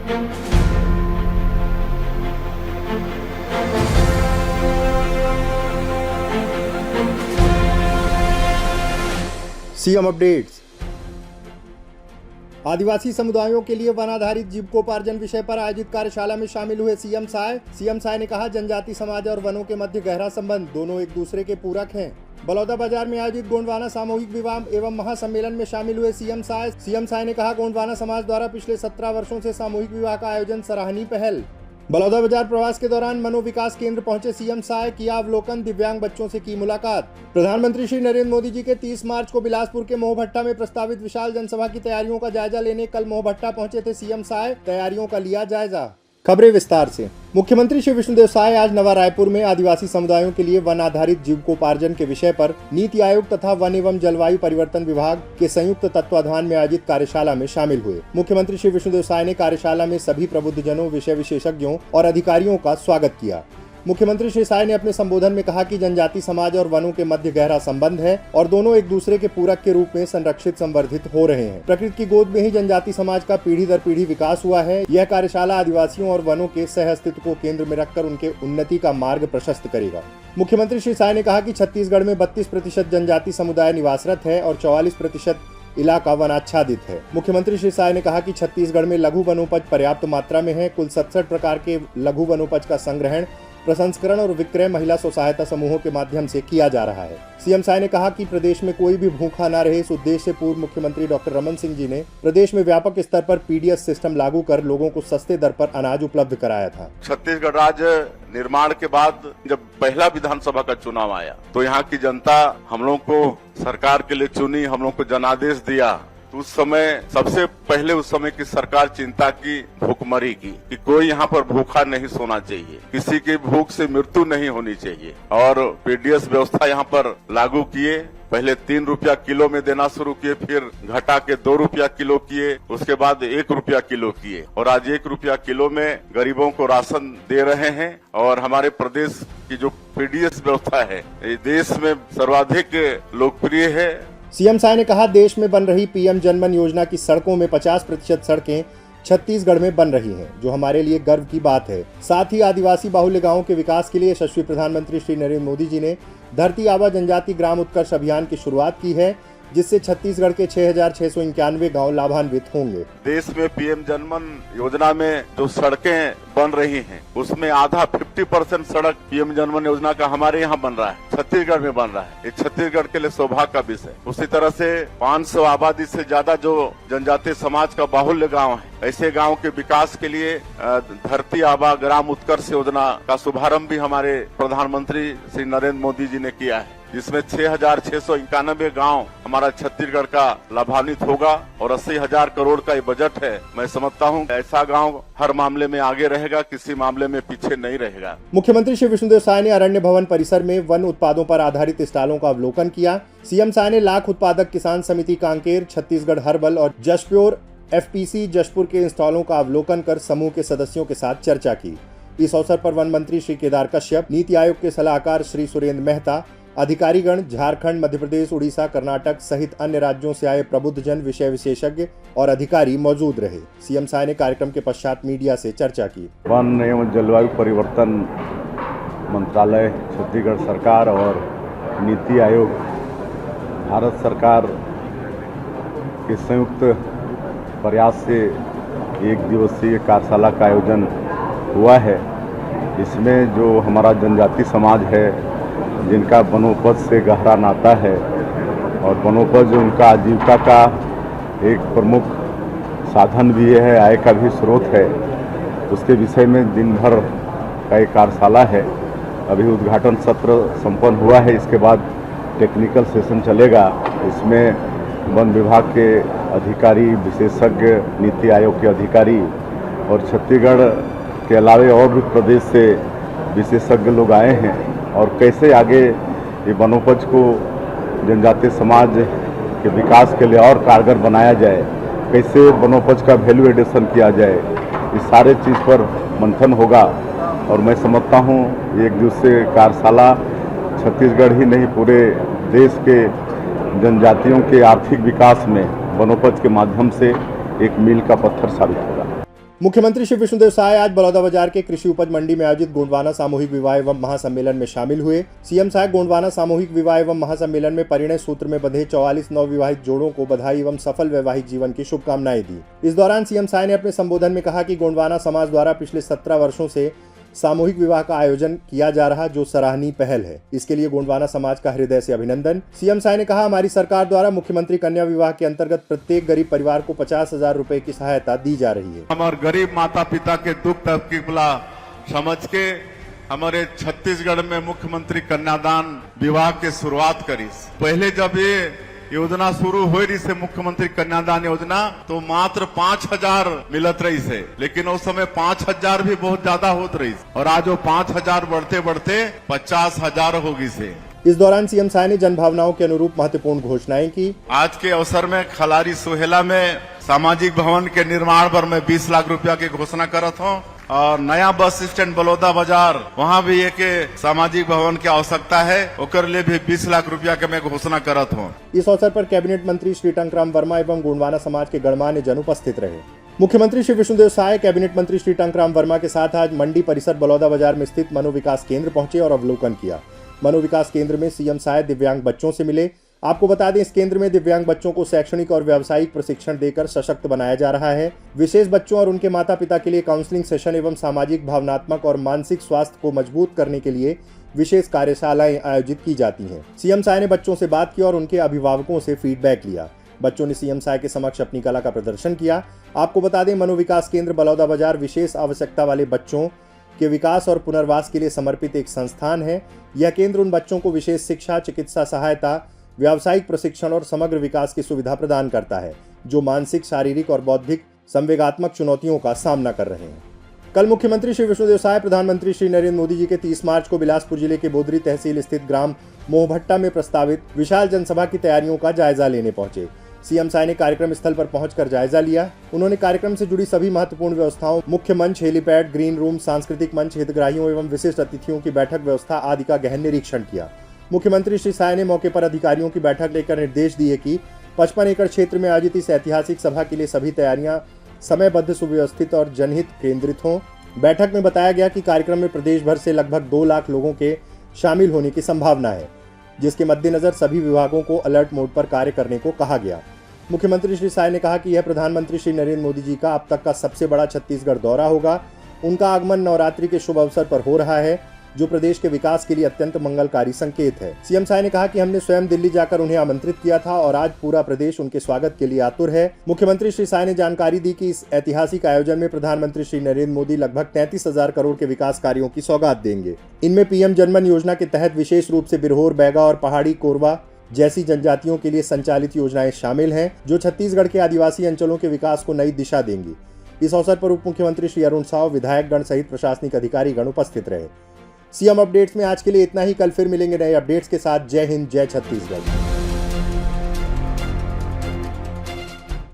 CM updates. आदिवासी समुदायों के लिए वन आधारित जीविकोपार्जन विषय पर आयोजित कार्यशाला में शामिल हुए सीएम साय ने कहा, जनजाति समाज और वनों के मध्य गहरा संबंध, दोनों एक दूसरे के पूरक हैं। बलौदाबाजार में आयोजित गोंडवाना सामूहिक विवाह एवं महासम्मेलन में शामिल हुए सीएम साय ने कहा, गोंडवाना समाज द्वारा पिछले 17 वर्षों से सामूहिक विवाह का आयोजन सराहनीय पहल। बलौदाबाजार प्रवास के दौरान मनोविकास केंद्र पहुंचे सीएम साय, किया अवलोकन, दिव्यांग बच्चों से की मुलाकात। प्रधानमंत्री श्री नरेंद्र मोदी जी के 30 मार्च को बिलासपुर के मोहभट्टा में प्रस्तावित विशाल जनसभा की तैयारियों का जायजा लेने कल मोहभट्टा पहुंचे थे सीएम साय, तैयारियों का लिया जायजा। खबरें विस्तार से। मुख्यमंत्री श्री विष्णुदेव साय आज नवा रायपुर में आदिवासी समुदायों के लिए वन आधारित जीविकोपार्जन के विषय पर नीति आयोग तथा वन एवं जलवायु परिवर्तन विभाग के संयुक्त तत्वाधान में आयोजित कार्यशाला में शामिल हुए। मुख्यमंत्री श्री विष्णुदेव साय ने कार्यशाला में सभी प्रबुद्धजनों, विषय विशेषज्ञों और अधिकारियों का स्वागत किया। मुख्यमंत्री श्री साय ने अपने संबोधन में कहा कि जनजाति समाज और वनों के मध्य गहरा संबंध है और दोनों एक दूसरे के पूरक के रूप में संरक्षित संवर्धित हो रहे हैं। प्रकृति की गोद में ही जनजाति समाज का पीढ़ी दर पीढ़ी विकास हुआ है। यह कार्यशाला आदिवासियों और वनों के सह अस्तित्व को केंद्र में रखकर उनके उन्नति का मार्ग प्रशस्त करेगा। मुख्यमंत्री श्री साय ने कहा कि छत्तीसगढ़ में 32% जनजाति समुदाय निवासरत है और 44% इलाका वनाच्छादित है। मुख्यमंत्री श्री साय ने कहा कि छत्तीसगढ़ में लघु वनोपज पर्याप्त मात्रा में है। कुल 67 प्रकार के लघु वनोपज का संग्रहण, प्रसंस्करण और विक्रय महिला स्व सहायता समूहों के माध्यम से किया जा रहा है। सीएम साय ने कहा कि प्रदेश में कोई भी भूखा न रहे, इस उद्देश्य से पूर्व मुख्यमंत्री डॉक्टर रमन सिंह जी ने प्रदेश में व्यापक स्तर पर पीडीएस सिस्टम लागू कर लोगों को सस्ते दर पर अनाज उपलब्ध कराया था। छत्तीसगढ़ राज्य निर्माण के बाद जब पहला विधानसभा का चुनाव आया तो यहाँ की जनता हम लोग को सरकार के लिए चुनी, हम लोग को जनादेश दिया। तो उस समय सबसे पहले उस समय की सरकार चिंता की भूखमरी की कि कोई यहाँ पर भूखा नहीं सोना चाहिए, किसी की भूख से मृत्यु नहीं होनी चाहिए और पीडीएस व्यवस्था यहाँ पर लागू किए। पहले 3 रुपया किलो में देना शुरू किए, फिर घटा के 2 रुपया किलो किए, उसके बाद 1 रुपया किलो किए और आज 1 रुपया किलो में गरीबों को राशन दे रहे हैं। और हमारे प्रदेश की जो पीडीएस व्यवस्था है ये देश में सर्वाधिक लोकप्रिय है। सीएम साय ने कहा, देश में बन रही पीएम जनमन योजना की सड़कों में 50% सड़कें छत्तीसगढ़ में बन रही हैं, जो हमारे लिए गर्व की बात है। साथ ही आदिवासी बाहुल्य गांवों के विकास के लिए यशस्वी प्रधानमंत्री श्री नरेंद्र मोदी जी ने धरती आबा जनजाति ग्राम उत्कर्ष अभियान की शुरुआत की है, जिससे छत्तीसगढ़ के 6,691 गांव लाभान्वित होंगे। देश में पीएम जनमन योजना में जो सड़कें बन रही हैं उसमें आधा 50% सड़क पीएम जनमन योजना का हमारे यहाँ बन रहा है, छत्तीसगढ़ में बन रहा है। ये छत्तीसगढ़ के लिए सौभाग्य का विषय। उसी तरह से 500 आबादी से ज्यादा जो जनजातीय समाज का बाहुल्य गाँव है, ऐसे गाँव के विकास के लिए धरती आबा ग्राम उत्कर्ष योजना का शुभारंभ भी हमारे प्रधानमंत्री श्री नरेंद्र मोदी जी ने किया है, जिसमें 6,691 गांव हमारा छत्तीसगढ़ का लाभान्वित होगा और 80,000 करोड़ का ये बजट है। मैं समझता हूं ऐसा गांव हर मामले में आगे रहेगा, किसी मामले में पीछे नहीं रहेगा। मुख्यमंत्री श्री विष्णुदेव साय ने अरण्य भवन परिसर में वन उत्पादों पर आधारित स्टॉलों का अवलोकन किया। सीएम साय ने लाख उत्पादक किसान समिति कांकेर, छत्तीसगढ़ हर्बल और जशप्योर एफपीसी जशपुर के स्टॉलों का अवलोकन कर समूह के सदस्यों के साथ चर्चा की। इस अवसर पर वन मंत्री श्री केदार कश्यप, नीति आयोग के सलाहकार श्री सुरेंद्र मेहता, अधिकारीगण, झारखंड, मध्य प्रदेश, उड़ीसा, कर्नाटक सहित अन्य राज्यों से आए प्रबुद्धजन, विषय विशेषज्ञ और अधिकारी मौजूद रहे। सीएम साय ने कार्यक्रम के पश्चात मीडिया से चर्चा की। वन एवं जलवायु परिवर्तन मंत्रालय, छत्तीसगढ़ सरकार और नीति आयोग, भारत सरकार के संयुक्त प्रयास से 1 दिवसीय कार्यशाला का आयोजन हुआ है। इसमें जो हमारा जनजाति समाज है, जिनका वनोपज से गहरा नाता है और वनोपज उनका आजीविका का एक प्रमुख साधन भी है, आय का भी स्रोत है, उसके विषय में दिन भर का एक कार्यशाला है। अभी उद्घाटन सत्र संपन्न हुआ है, इसके बाद टेक्निकल सेशन चलेगा। इसमें वन विभाग के अधिकारी, विशेषज्ञ, नीति आयोग के अधिकारी और छत्तीसगढ़ के अलावे और भी प्रदेश से विशेषज्ञ लोग आए हैं और कैसे आगे ये वनोपज को जनजातीय समाज के विकास के लिए और कारगर बनाया जाए, कैसे वनोपज का वैल्यू एडिशन किया जाए, इस सारे चीज़ पर मंथन होगा। और मैं समझता हूँ 1 दिवसीय कार्यशाला छत्तीसगढ़ ही नहीं पूरे देश के जनजातियों के आर्थिक विकास में वनोपज के माध्यम से एक मील का पत्थर साबित होगा। मुख्यमंत्री श्री विष्णुदेव साय आज बलौदाबाजार के कृषि उपज मंडी में आयोजित गोंडवाना सामूहिक विवाह एवं महासम्मेलन में शामिल हुए। सीएम साय गोंडवाना सामूहिक विवाह एवं महासम्मेलन में परिणय सूत्र में बंधे 44 नवविवाहित जोड़ों को बधाई एवं सफल वैवाहिक जीवन की शुभकामनाएं दी। इस दौरान सीएम साय ने अपने संबोधन में कहा कि गोंडवाना समाज द्वारा पिछले 17 वर्षों से सामूहिक विवाह का आयोजन किया जा रहा, जो सराहनीय पहल है। इसके लिए गोंडवाना समाज का हृदय से अभिनंदन। सीएम साय ने कहा, हमारी सरकार द्वारा मुख्यमंत्री कन्या विवाह के अंतर्गत प्रत्येक गरीब परिवार को 50,000 रुपए की सहायता दी जा रही है। हमारे गरीब माता पिता के दुख तकलीफला समझ के हमारे छत्तीसगढ़ में मुख्यमंत्री कन्यादान विवाह की शुरुआत करी। पहले जब ये योजना शुरू हो रही से मुख्यमंत्री कन्यादान योजना, तो मात्र 5,000 मिलत रही से, लेकिन उस समय 5,000 भी बहुत ज्यादा होत रही और आज वो 5,000 बढ़ते बढ़ते 50,000 होगी से। इस दौरान सीएम साय ने जनभावनाओं के अनुरूप महत्वपूर्ण घोषणाएं की। आज के अवसर में खलारी सोहेला में सामाजिक भवन के निर्माण पर मैं 20 लाख रुपया की घोषणा करत हूँ और नया बस स्टैंड बलौदाबाजार वहाँ भी एक सामाजिक भवन की आवश्यकता है, ओकर लिए भी 20 लाख रुपया के मैं घोषणा करत हूँ। इस अवसर पर कैबिनेट मंत्री श्री टंकराम वर्मा एवं गोंडवाना समाज के गणमान्य जन उपस्थित रहे। मुख्यमंत्री श्री विष्णुदेव साय कैबिनेट मंत्री श्री टंकराम वर्मा के साथ आज मंडी परिसर बलौदाबाजार में स्थित मनोविकास केंद्र पहुंचे और अवलोकन किया। मनोविकास केंद्र में सीएम साय दिव्यांग बच्चों से मिले। आपको बता दें, इस केंद्र में दिव्यांग बच्चों को शैक्षणिक और व्यावसायिक प्रशिक्षण देकर सशक्त बनाया जा रहा है। विशेष बच्चों और उनके माता पिता के लिए काउंसलिंग सेशन एवं सामाजिक, भावनात्मक और मानसिक स्वास्थ्य को मजबूत करने के लिए विशेष कार्यशालाएं आयोजित की जाती हैं। सीएम साय ने बच्चों से बात की और उनके अभिभावकों से फीडबैक लिया। बच्चों ने सीएम साय के समक्ष अपनी कला का प्रदर्शन किया। आपको बता दें, मनोविकास केंद्र बलौदाबाजार विशेष आवश्यकता वाले बच्चों के विकास और पुनर्वास के लिए समर्पित एक संस्थान है। यह केंद्र उन बच्चों को विशेष शिक्षा, चिकित्सा सहायता, व्यावसायिक प्रशिक्षण और समग्र विकास की सुविधा प्रदान करता है, जो मानसिक, शारीरिक और बौद्धिक संवेगात्मक चुनौतियों का सामना कर रहे हैं। कल मुख्यमंत्री श्री विष्णुदेव साय प्रधानमंत्री श्री नरेंद्र मोदी जी के 30 मार्च को बिलासपुर जिले के बोदरी तहसील स्थित ग्राम मोहभट्टा में प्रस्तावित विशाल जनसभा की तैयारियों का जायजा लेने पहुंचे। सीएम साय ने कार्यक्रम स्थल पर पहुंचकर जायजा लिया। उन्होंने कार्यक्रम से जुड़ी सभी महत्वपूर्ण व्यवस्थाओं, मुख्य मंच, हेलीपैड, ग्रीन रूम, सांस्कृतिक मंच, हितग्राहियों एवं विशिष्ट अतिथियों की बैठक व्यवस्था आदि का गहन निरीक्षण किया। मुख्यमंत्री श्री साय ने मौके पर अधिकारियों की बैठक लेकर निर्देश दिए कि 55 एकड़ क्षेत्र में आयोजित इस ऐतिहासिक सभा के लिए सभी तैयारियां समयबद्ध, सुव्यवस्थित और जनहित केंद्रित हों। बैठक में बताया गया कि कार्यक्रम में प्रदेश भर से लगभग 2 लाख लोगों के शामिल होने की संभावना है, जिसके मद्देनजर सभी विभागों को अलर्ट मोड पर कार्य करने को कहा गया। मुख्यमंत्री श्री साय ने कहा कि यह प्रधानमंत्री श्री नरेंद्र मोदी जी का अब तक का सबसे बड़ा छत्तीसगढ़ दौरा होगा। उनका आगमन नवरात्रि के शुभ अवसर पर हो रहा है, जो प्रदेश के विकास के लिए अत्यंत मंगलकारी संकेत है। सीएम साय ने कहा कि हमने स्वयं दिल्ली जाकर उन्हें आमंत्रित किया था और आज पूरा प्रदेश उनके स्वागत के लिए आतुर है। मुख्यमंत्री श्री साय ने जानकारी दी कि इस ऐतिहासिक आयोजन में प्रधानमंत्री श्री नरेंद्र मोदी लगभग 33,000 करोड़ के विकास कार्यों की सौगात देंगे। इनमें पीएम जनमन योजना के तहत विशेष रूप से बिरहोर, बैगा और पहाड़ी कोरबा जैसी जनजातियों के लिए संचालित योजनाएं शामिल हैं, जो छत्तीसगढ़ के आदिवासी अंचलों के विकास को नई दिशा देंगी। इस अवसर पर उप मुख्यमंत्री श्री अरुण साव, विधायक गण सहित प्रशासनिक अधिकारी गण उपस्थित रहे। सीएम अपडेट्स में आज के लिए इतना ही। कल फिर मिलेंगे नए अपडेट्स के साथ। जय हिंद, जय छत्तीसगढ़।